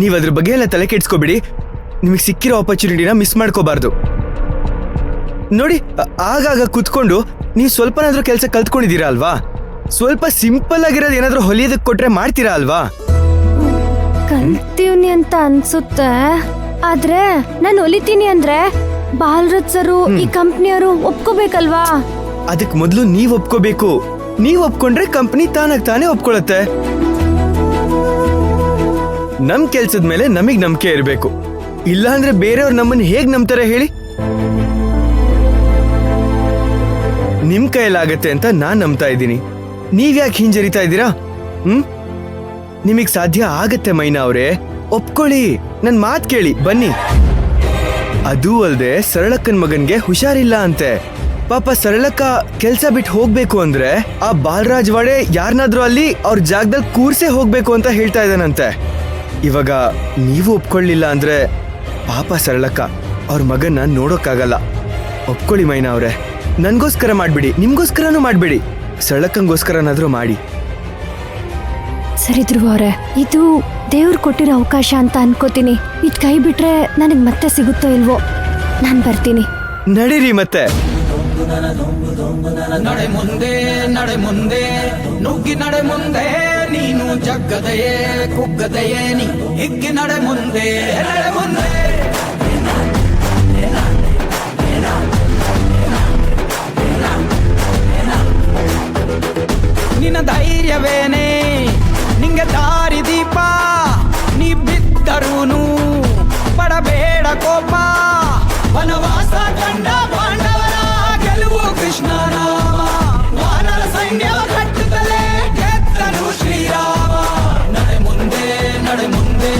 ನೀವು ಅದ್ರ ಬಗ್ಗೆ ಎಲ್ಲ ತಲೆ ಕೆಡ್ಸ್ಕೊಬಿಡಿ. ನಿಮಗೆ ಸಿಕ್ಕಿರೋ ಆಪರ್ಚುನಿಟಿನ ಮಿಸ್ ಮಾಡ್ಕೋಬಾರ್ದು. ನೋಡಿ, ಆಗಾಗ ಕುತ್ಕೊಂಡು ನೀವು ಸ್ವಲ್ಪನಾದ್ರೂ ಕೆಲಸ ಕಲ್ತ್ಕೊಂಡಿದ್ದೀರಾ ಅಲ್ವಾ? ಸ್ವಲ್ಪ ಸಿಂಪಲ್ ಆಗಿರೋದು ಏನಾದ್ರೂ ಹೊಲಿಯೋದಕ್ಕೆ ಕೊಟ್ರೆ ಮಾಡ್ತೀರಾ ಅಲ್ವಾ? ಕಲ್ತೀವ್ನಿ ಅಂತ ಅನ್ಸುತ್ತೆ. ಆದ್ರೆ ನಾನು ಹೊಲಿತೀನಿ ಅಂದ್ರೆ ಬಾಲರಾಜ್ ಸರು ಈ ಕಂಪ್ನಿಯವರು ಒಪ್ಕೋಬೇಕಲ್ವಾ? ಅದಕ್ಕೆ ಮೊದಲು ನೀವ್ ಒಪ್ಕೋಬೇಕು. ನೀವ್ ಒಪ್ಕೊಂಡ್ರೆ ಕಂಪನಿ ತಾನಾಗ್ ತಾನೇ ಒಪ್ಕೊಳತ್ತೆ. ನಮ್ ಕೆಲ್ಸದ ಮೇಲೆ ನಮಗ್ ನಂಬಿಕೆ ಇರಬೇಕು. ಇಲ್ಲ ಅಂದ್ರೆ ಬೇರೆಯವ್ರು ನಮ್ಮನ್ನ ಹೇಗ್ ನಂಬ್ತಾರೆ ಹೇಳಿ? ನಿಮ್ ಕೈಯಲ್ಲಾಗತ್ತೆ ಅಂತ ನಾನ್ ನಂಬ್ತಾ ಇದ್ದೀನಿ. ನೀವ್ಯಾಕೆ ಹಿಂಜರಿತಾ ಇದ್ದೀರಾ? ನಿಮಗ್ ಸಾಧ್ಯ ಆಗತ್ತೆ ಮೈನಾ ಅವ್ರೆ, ಒಪ್ಕೊಳ್ಳಿ. ನನ್ ಮಾತ್ ಕೇಳಿ, ಬನ್ನಿ. ಅದೂ ಅಲ್ದೆ ಸರಳಕ್ಕನ್ ಮಗನ್ಗೆ ಹುಷಾರಿಲ್ಲ ಅಂತೆ. ಪಾಪ ಸರಳಕ್ಕ ಕೆಲ್ಸ ಬಿಟ್ಟು ಹೋಗ್ಬೇಕು ಅಂದ್ರೆ ಆ ಬಾಲರಾಜ್ ವಾಡೆ ಯಾರನ್ನಾದ್ರೂ ಅಲ್ಲಿ ಅವ್ರ ಜಾಗದಲ್ಲಿ ಕೂರ್ಸೆ ಹೋಗ್ಬೇಕು ಅಂತ ಹೇಳ್ತಾ ಇದ್ದಾನಂತೆ. ಇವಾಗ ನೀವು ಒಪ್ಕೊಳ್ಳಿಲ್ಲ ಅಂದ್ರೆ ಪಾಪ ಸರಳಕ್ಕ ಅವ್ರ ಮಗನ್ನ ನೋಡೋಕ್ಕಾಗಲ್ಲ. ಒಪ್ಕೊಳ್ಳಿ ಮೈನಾ ಅವ್ರೆ, ನನ್ಗೋಸ್ಕರ ಮಾಡ್ಬಿಡಿ, ನಿಮ್ಗೋಸ್ಕರನೂ ಮಾಡ್ಬಿಡಿ, ಸರಳಕ್ಕಂಗೋಸ್ಕರನಾದ್ರೂ ಮಾಡಿ. ಸರಿ ಧ್ರುವ ಅವ್ರೆ, ಇದು ದೇವ್ರು ಕೊಟ್ಟಿರೋ ಅವಕಾಶ ಅಂತ ಅನ್ಕೋತೀನಿ. ಇದ್ ಕೈ ಬಿಟ್ರೆ ನನಗ್ ಮತ್ತೆ ಸಿಗುತ್ತೋ ಇಲ್ವೋ. ನಾನ್ ಬರ್ತೀನಿ. ನಡೀರಿ ಮತ್ತೆ. ನಡೆ ಮುಂದೆ ನಡೆ ಮುಂದೆ ನುಗ್ಗಿ ನಡೆ ಮುಂದೆ, ನೀನು ಜಗ್ಗದೆಯೇ ಕುಗ್ಗದೆಯೇ ನೀ ಹಿಗ್ಗಿ ನಡೆ ಮುಂದೆ ನಡೆ ಮುಂದೆ. ನಿನ್ನ ಧೈರ್ಯವೇನೆ ನಿಂಗೆ ದಾರಿ ದೀಪ, ನೀ ಬಿದ್ದರೂನು ಪಡಬೇಡ ಕೋಪ. ವನವಾಸ ಕಂಡ ಪಾಂಡವರ ಗೆಲುವು ಕೃಷ್ಣ ರಾಮ, ವಾನರ ಸೈನ್ಯವ ಕಟ್ಟುತ್ತಲೇ ಗೆದ್ದನು ಶ್ರೀರಾಮ. ನಡೆ ಮುಂದೆ ನಡೆ ಮುಂದೆ